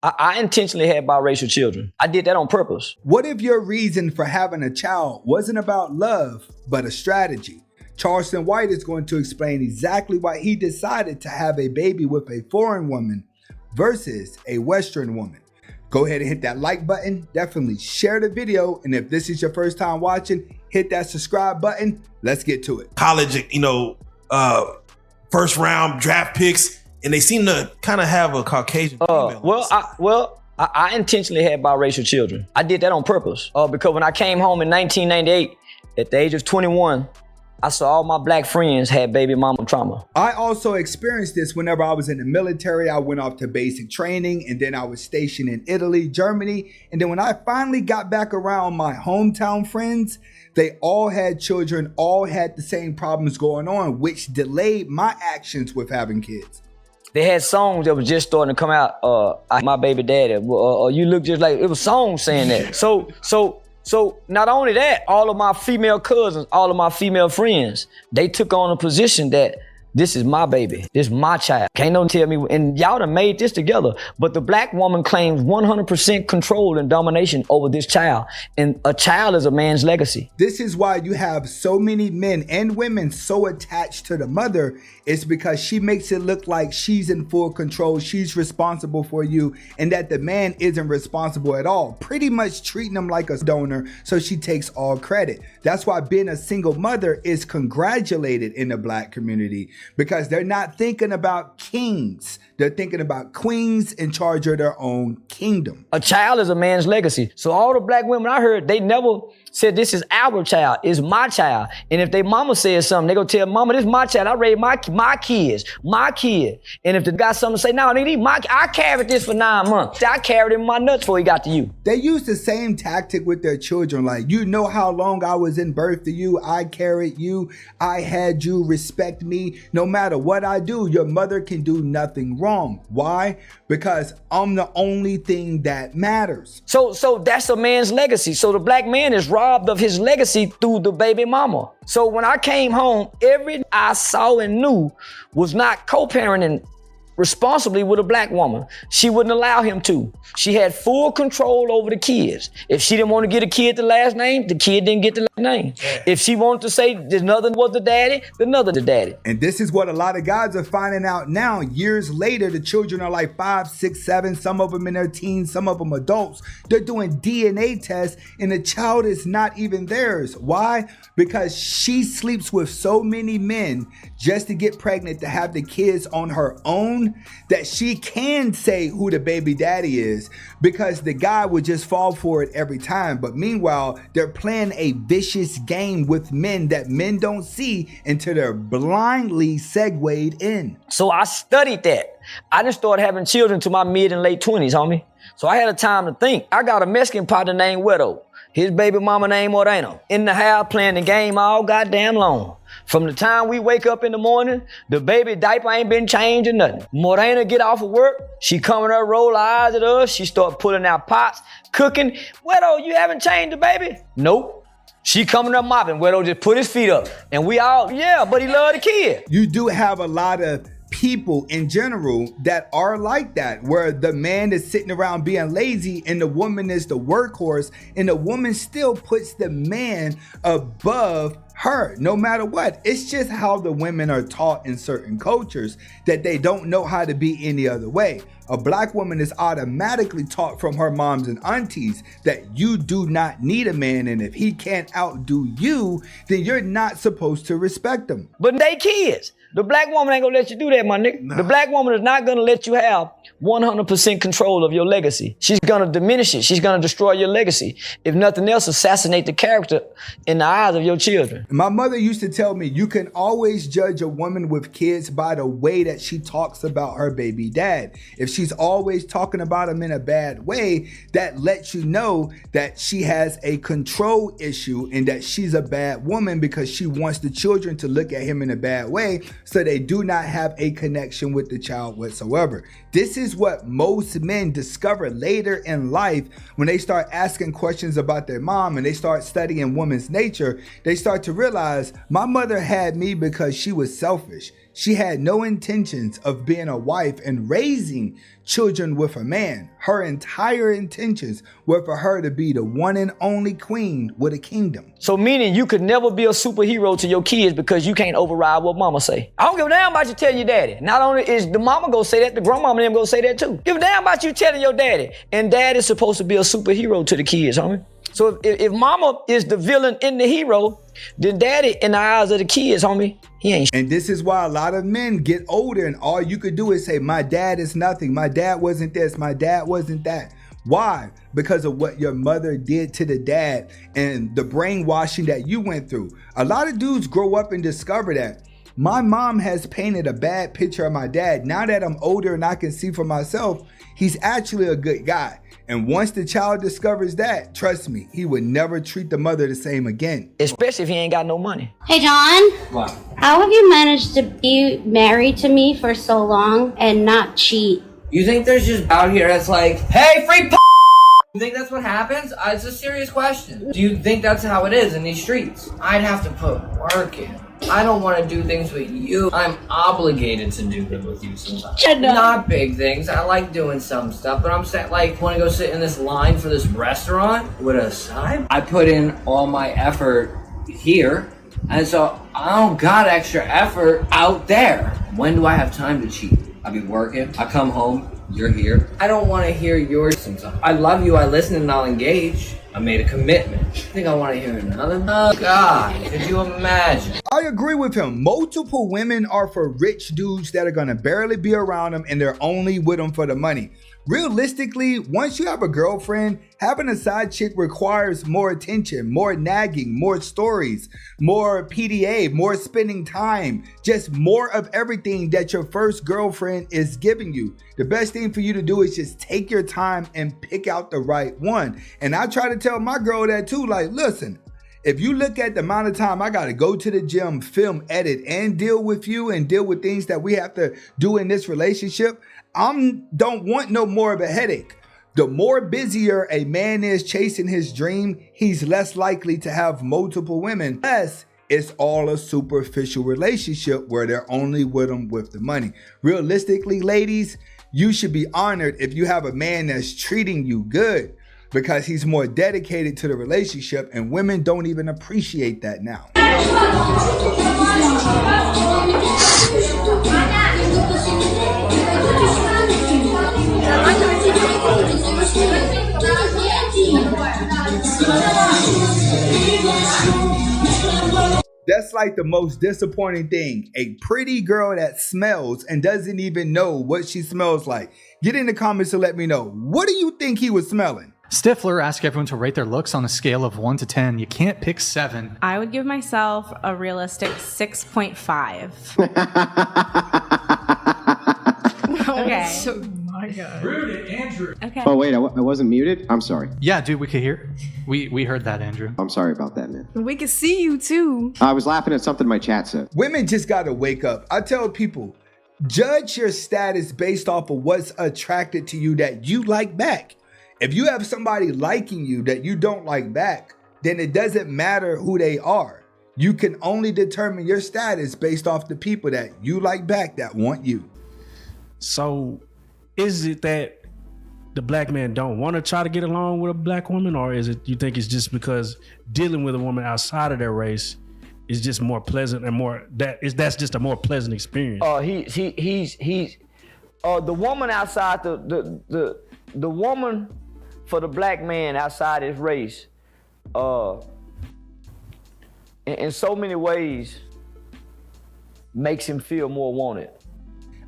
I intentionally had biracial children. I did that on purpose. What if your reason for having a child wasn't about love, but a strategy? Charleston White is going to explain exactly why he decided to have a baby with a foreign woman versus a Western woman. Go ahead and hit that like button. Definitely share the video. And if this is your first time watching, hit that subscribe button. Let's get to it. College, first round draft picks, and they seem to kind of have a Caucasian female. I intentionally had biracial children. I did that on purpose because when I came home in 1998, at the age of 21, I saw all my black friends had baby mama trauma. I also experienced this whenever I was in the military. I went off to basic training, and then I was stationed in Italy, Germany. And then when I finally got back around my hometown friends, they all had children, all had the same problems going on, which delayed my actions with having kids. They had songs that was just starting to come out. My baby daddy, you look just like, it was songs saying that. So not only that, all of my female cousins, all of my female friends, they took on a position that this is my baby, this is my child. Can't no one tell me, and y'all done made this together, but the black woman claims 100% control and domination over this child, and a child is a man's legacy. This is why you have so many men and women so attached to the mother. It's because she makes it look like she's in full control, she's responsible for you, and that the man isn't responsible at all, pretty much treating him like a donor, so she takes all credit. That's why being a single mother is congratulated in the black community, because they're not thinking about kings. They're thinking about queens in charge of their own kingdom. A child is a man's legacy. So all the black women I heard, they never said this is our child, it's my child. And if their mama says something, they go tell mama, this is my child. I raised my kids, my kid. And if they got something to say, no, I carried this for 9 months. I carried him in my nuts before he got to you. They use the same tactic with their children. Like, you know how long I was in birth to you. I carried you. I had you. Respect me. No matter what I do, your mother can do nothing wrong. Why? Because I'm the only thing that matters. So that's a man's legacy. So the black man is robbed of his legacy through the baby mama. So when I came home, everything I saw and knew was not co-parenting responsibly with a black woman. She wouldn't allow him to. She had full control over the kids. If she didn't want to get a kid the last name, the kid didn't get the last name. Yeah. If she wanted to say another was the daddy, another the daddy. And this is what a lot of guys are finding out now. Years later, the children are like 5, 6, 7, some of them in their teens, some of them adults. They're doing DNA tests and the child is not even theirs. Why? Because she sleeps with so many men just to get pregnant, to have the kids on her own, that she can say who the baby daddy is, because the guy would just fall for it every time. But meanwhile, they're playing a vicious game with men that men don't see until they're blindly segued in. So I studied that. I just started having children to my mid and late 20s, homie. So I had a time to think. I got a Mexican partner named Wedo. His baby mama named Moreno. In the house playing the game all goddamn long. From the time we wake up in the morning, the baby diaper ain't been changed or nothing. Morena get off of work, she come in her, roll her eyes at us, she start pulling out pots, cooking. Wedo, you haven't changed the baby? Nope. She coming up mopping. Wedo just put his feet up. And we all, yeah, but he love the kid. You do have a lot of people in general that are like that, where the man is sitting around being lazy and the woman is the workhorse, and the woman still puts the man above her no matter what. It's just how the women are taught in certain cultures, that they don't know how to be any other way. A black woman is automatically taught from her moms and aunties that you do not need a man, and if he can't outdo you, then you're not supposed to respect him. But they kids. The black woman ain't gonna let you do that, my nigga. Nah. The black woman is not gonna let you have 100% control of your legacy. She's gonna diminish it. She's gonna destroy your legacy. If nothing else, assassinate the character in the eyes of your children. My mother used to tell me, you can always judge a woman with kids by the way that she talks about her baby dad. If she's always talking about him in a bad way, that lets you know that she has a control issue and that she's a bad woman, because she wants the children to look at him in a bad way, so they do not have a connection with the child whatsoever. This is what most men discover later in life when they start asking questions about their mom and they start studying women's nature. They start to realize, my mother had me because she was selfish. She had no intentions of being a wife and raising children with a man. Her entire intentions were for her to be the one and only queen with a kingdom. So meaning you could never be a superhero to your kids because you can't override what mama say. I don't give a damn about you telling your daddy. Not only is the mama gonna say that, the grandmama and them gonna say that too. Give a damn about you telling your daddy. And dad is supposed to be a superhero to the kids, homie. So if mama is the villain and the hero, then daddy in the eyes of the kids, homie, he ain't. And this is why a lot of men get older and all you could do is say, my dad is nothing. My dad wasn't this. My dad wasn't that. Why? Because of what your mother did to the dad and the brainwashing that you went through. A lot of dudes grow up and discover that my mom has painted a bad picture of my dad. Now that I'm older and I can see for myself, he's actually a good guy. And once the child discovers that, trust me, he would never treat the mother the same again. Especially if he ain't got no money. Hey, John. What? How have you managed to be married to me for so long and not cheat? You think there's just out here that's like, hey, free You think that's what happens? It's a serious question. Do you think that's how it is in these streets? I'd have to put work in. I don't want to do things with you. I'm obligated to do them with you sometimes. Not big things. I like doing some stuff, but I'm saying, like, want to go sit in this line for this restaurant with a side? I put in all my effort here, and so I don't got extra effort out there. When do I have time to cheat? I be working. I come home. You're here. I don't want to hear yours sometimes. I love you. I listen and I'll engage. I made a commitment. I think I want to hear another. Oh, God. Could you imagine? I agree with him. Multiple women are for rich dudes that are going to barely be around them and they're only with them for the money. Realistically, once you have a girlfriend, having a side chick requires more attention, more nagging, more stories, more PDA, more spending time, just more of everything that your first girlfriend is giving you. The best thing for you to do is just take your time and pick out the right one. And I try to tell my girl that too, like, listen, if you look at the amount of time I got to go to the gym, film, edit, and deal with you and deal with things that we have to do in this relationship, I don't want no more of a headache. The more busier a man is chasing his dream, he's less likely to have multiple women. Unless it's all a superficial relationship where they're only with him with the money. Realistically, ladies, you should be honored if you have a man that's treating you good because he's more dedicated to the relationship, and women don't even appreciate that now. That's like the most disappointing thing. A pretty girl that smells and doesn't even know what she smells like. Get in the comments to let me know. What do you think he was smelling? Stifler asked everyone to rate their looks on a scale of 1 to 10. You can't pick 7. I would give myself a realistic 6.5. Okay. Oh my God. Rude, Andrew. Okay. Oh wait, I wasn't muted? I'm sorry. Yeah, dude, we could hear. We heard that, Andrew. I'm sorry about that, man. We can see you too. I was laughing at something my chat said. Women just gotta wake up. I tell people, judge your status based off of what's attracted to you that you like back. If you have somebody liking you that you don't like back, then it doesn't matter who they are. You can only determine your status based off the people that you like back that want you. So is it that the black man don't want to try to get along with a black woman, or is it you think it's just because dealing with a woman outside of their race is just more pleasant and more that's just a more pleasant experience? He's the woman outside the woman for the black man outside his race, in so many ways makes him feel more wanted.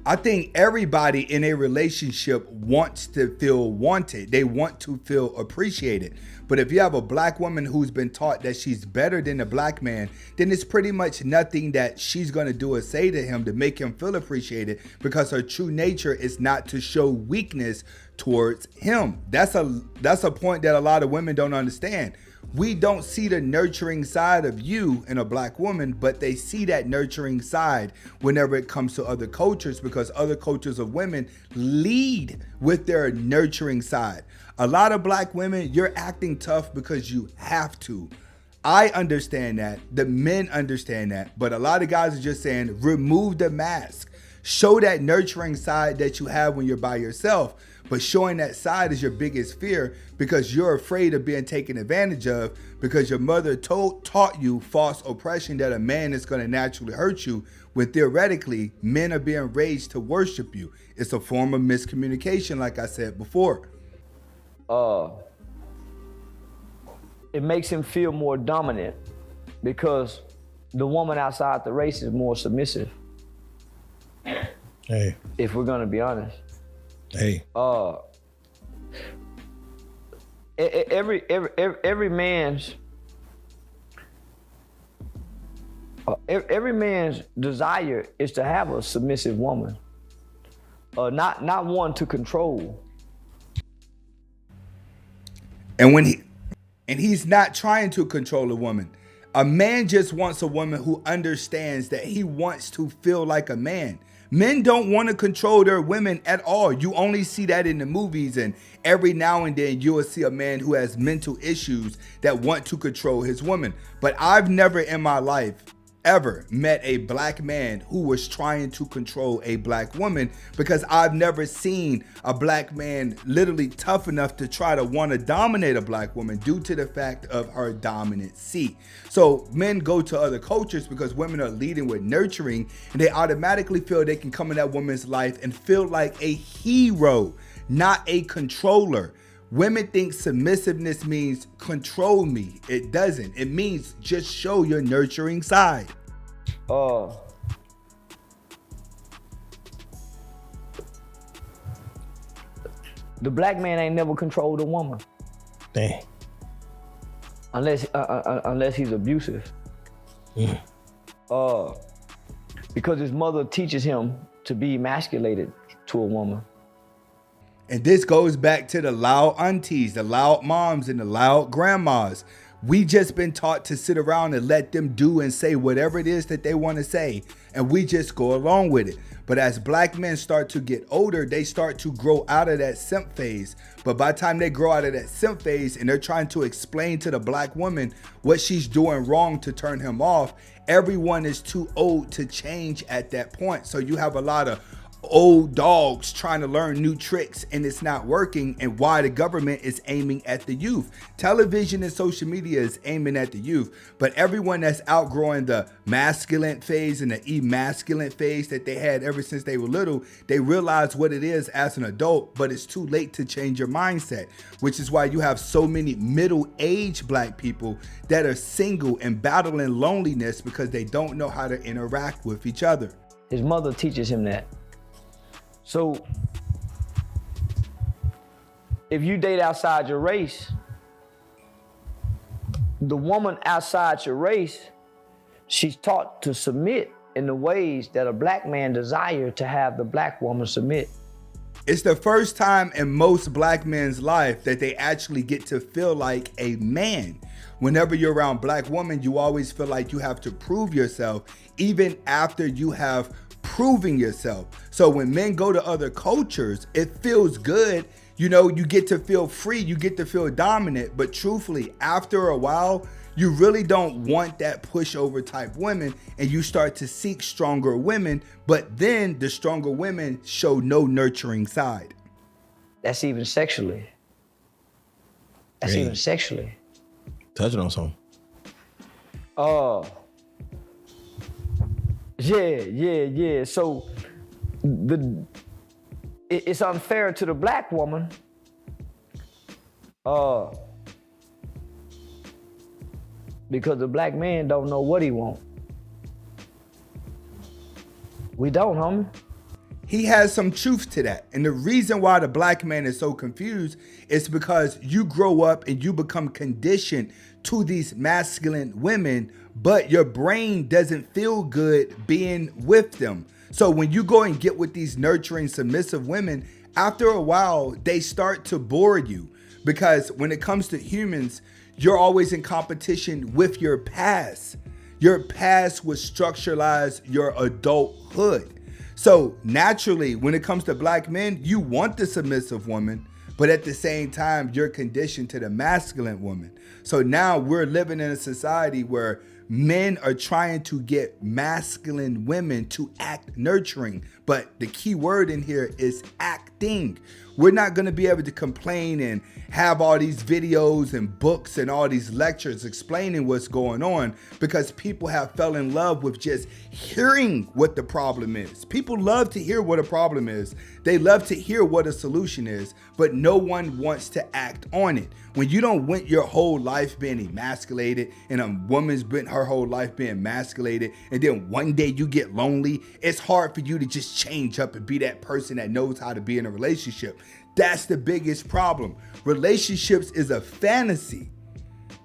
I think everybody in a relationship wants to feel wanted. They want to feel appreciated. But if you have a black woman who's been taught that she's better than the black man, then it's pretty much nothing that she's going to do or say to him to make him feel appreciated, because her true nature is not to show weakness towards him. That's a point that a lot of women don't understand. We don't see the nurturing side of you in a black woman, but they see that nurturing side whenever it comes to other cultures, because other cultures of women lead with their nurturing side. A lot of black women, you're acting tough because you have to. I understand that. The men understand that. But a lot of guys are just saying, remove the mask. Show that nurturing side that you have when you're by yourself. But showing that side is your biggest fear because you're afraid of being taken advantage of because your mother taught you false oppression that a man is going to naturally hurt you when theoretically men are being raised to worship you. It's a form of miscommunication, like I said before. It makes him feel more dominant because the woman outside the race is more submissive. Hey. If we're gonna be honest. Hey. Every man's desire is to have a submissive woman, not one to control. And he's not trying to control a woman. A man just wants a woman who understands that he wants to feel like a man. Men don't want to control their women at all. You only see that in the movies, and every now and then you will see a man who has mental issues that want to control his woman. But I've never in my life ever met a black man who was trying to control a black woman because I've never seen a black man literally tough enough to try to want to dominate a black woman due to the fact of her dominancy. So men go to other cultures because women are leading with nurturing and they automatically feel they can come in that woman's life and feel like a hero, not a controller. Women think submissiveness means control me. It doesn't. It means just show your nurturing side. The black man ain't never controlled a woman. Dang. Unless he's abusive. Yeah. Because his mother teaches him to be emasculated to a woman. And this goes back to the loud aunties, the loud moms, and the loud grandmas. We just been taught to sit around and let them do and say whatever it is that they want to say, and we just go along with it. But as black men start to get older, they start to grow out of that simp phase. But by the time they grow out of that simp phase and they're trying to explain to the black woman what she's doing wrong to turn him off, everyone is too old to change at that point. So you have a lot of old dogs trying to learn new tricks and it's not working, and why the government is aiming at the youth. Television and social media is aiming at the youth, but everyone that's outgrowing the masculine phase and the emasculine phase that they had ever since they were little, they realize what it is as an adult, but it's too late to change your mindset, which is why you have so many middle-aged black people that are single and battling loneliness because they don't know how to interact with each other. His mother teaches him that. So, if you date outside your race, the woman outside your race, she's taught to submit in the ways that a black man desires to have the black woman submit. It's the first time in most black men's life that they actually get to feel like a man. Whenever you're around black women, you always feel like you have to prove yourself, even after you have proving yourself. So when men go to other cultures, it feels good. You know, you get to feel free, you get to feel dominant, but truthfully, after a while, you really don't want that pushover type women, and you start to seek stronger women, but then the stronger women show no nurturing side. That's even sexually. That's Hey. even sexually. Touching on something. Yeah. So it's unfair to the black woman. Because the black man don't know what he want. We don't, homie. He has some truth to that. And the reason why the black man is so confused is because you grow up and you become conditioned to these masculine women, but your brain doesn't feel good being with them. So when you go and get with these nurturing, submissive women, after a while, they start to bore you. Because when it comes to humans, you're always in competition with your past. Your past would structuralize your adulthood. So naturally, when it comes to black men, you want the submissive woman, but at the same time, you're conditioned to the masculine woman. So now we're living in a society where men are trying to get masculine women to act nurturing, but the key word in here is acting. We're not going to be able to complain and have all these videos and books and all these lectures explaining what's going on because people have fell in love with just hearing what the problem is. People love to hear what a problem is. They love to hear what a solution is, but no one wants to act on it. When you don't want your whole life being emasculated and a woman's been her whole life being emasculated, and then one day you get lonely, it's hard for you to just change up and be that person that knows how to be in a relationship. That's the biggest problem. Relationships is a fantasy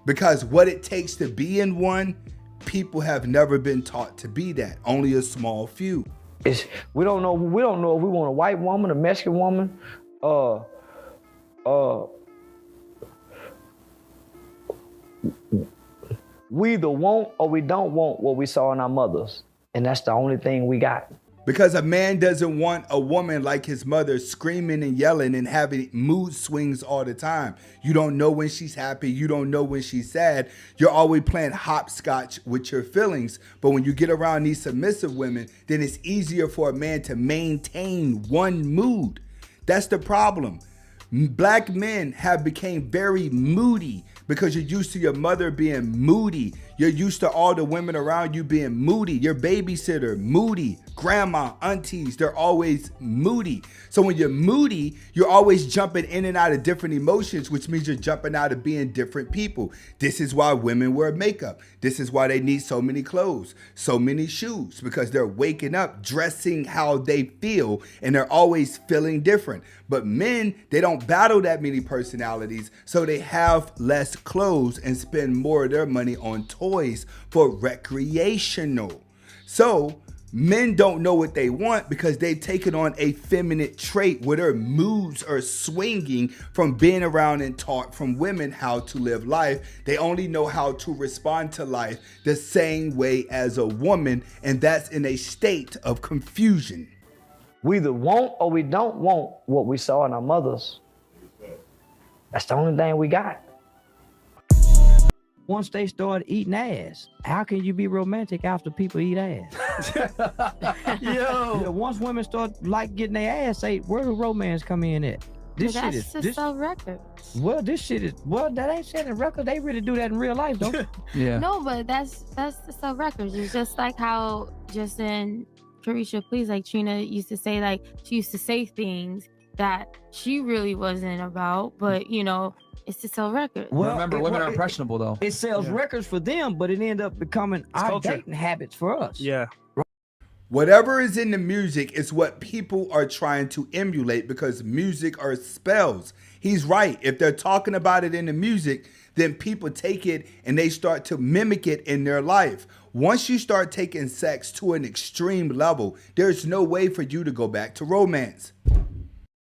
because what it takes to be in one, people have never been taught to be that. Only a small few. We don't know if we want a white woman, a Mexican woman, we either want or we don't want what we saw in our mothers. And that's the only thing we got. Because a man doesn't want a woman like his mother screaming and yelling and having mood swings all the time. You don't know when she's happy. You don't know when she's sad. You're always playing hopscotch with your feelings. But when you get around these submissive women, then it's easier for a man to maintain one mood. That's the problem. Black men have become very moody because you're used to your mother being moody. You're used to all the women around you being moody. Your babysitter, moody. Grandma, aunties, they're always moody. So when you're moody, you're always jumping in and out of different emotions, which means you're jumping out of being different people. This is why women wear makeup. This is why they need so many clothes, so many shoes, because they're waking up dressing how they feel and they're always feeling different. But men, they don't battle that many personalities, so they have less clothes and spend more of their money on toys for recreational. So men don't know what they want because they've taken on a feminine trait where their moods are swinging from being around and taught from women how to live life. They only know how to respond to life the same way as a woman, and that's in a state of confusion. We either want or we don't want what we saw in our mothers. That's the only thing we got. Once they start eating ass, how can you be romantic after people eat ass? Yo. Once women start like getting their ass ate, where do romance come in at? This shit is to sell records. Well, this shit is that ain't selling records. They really do that in real life, don't they? Yeah. No, but that's to sell records. It's just like how just in Carisha, please, like Trina used to say, like she used to say things that she really wasn't about, but you know, it's to sell records. Well, remember, women are impressionable though. It sells records for them, but it ended up becoming our culture. dating habits for us. Yeah. Whatever is in the music is what people are trying to emulate because music are spells. He's right. If they're talking about it in the music, then people take it and they start to mimic it in their life. Once you start taking sex to an extreme level, there's no way for you to go back to romance.